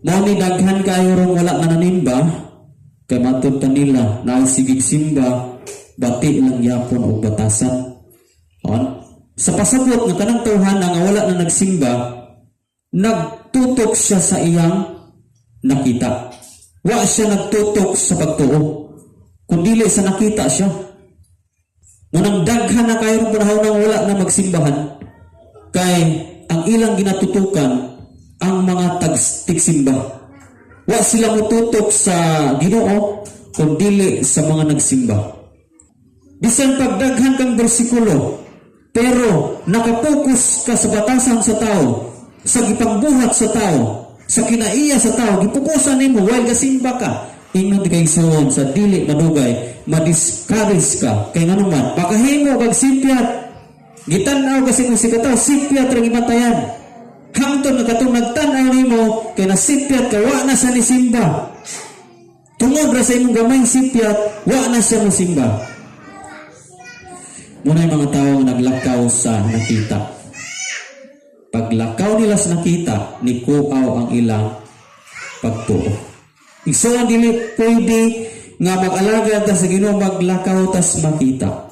Mao ni daghan kayo rong wala nga nanimba, kay matud kanila na sigig simba, bati lang yapon o batasan. Sa pasabot ng kanang tawhana nga wala na nagsimba, nagtutok siya sa iyang nakita. Wa siya nagtutok sa pagtuo, kundili sa nakita siya. Ngunang daghan na kayo ng panahon nang wala na magsimbahan, kay ang ilang ginatutukan ang mga tigsimba. Wa sila mututok sa Ginoo, kundili sa mga nagsimba. Bisan pagdaghan kang bersikulo, pero nakapokus ka sa batasan sa tao, sa gipangbuhat sa tao, sa kinaiya sa tao, gipukusan nimo while gasimba ka. Ingnon kay suon sa dili madugay, madiscourage ka kay nganuman pakahimo kag sipyat. Gitan-aw kasi mo si kataw sipyat ra gimatayan. Hangtod na katong nagtan-aw nimo kay nasipyat ka wa na sa nisimba. Tungod ra sa imong gamay sipyat, wa na siya mosimba. Muna yung mga tao naglakaw sa nakita. Paglakaw nila sa nakita, nikuaw ang ilang pagtuo. Igsoon dili pwede nga mag-alaga ta sa Ginoo maglakaw tas makita.